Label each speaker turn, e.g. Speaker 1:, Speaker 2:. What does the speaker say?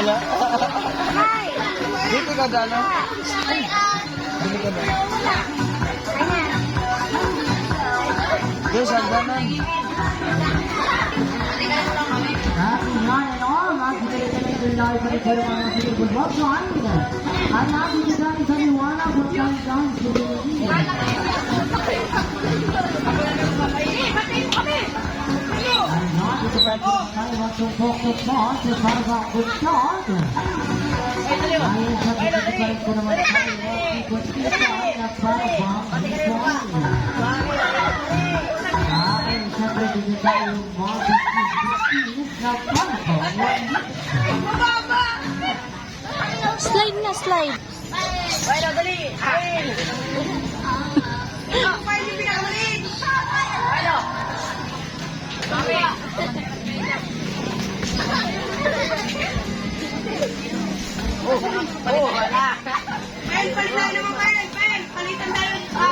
Speaker 1: Wala. Dito ka dano? Dito ka ba? Yes, hangganan.
Speaker 2: Slide na, slide.
Speaker 3: Ay, dali! Ay! Ako pa yung pinakamalit! Ano? Mami! Oh, wala! Pen, palitan naman, Pen! Pen! Palitan tayo!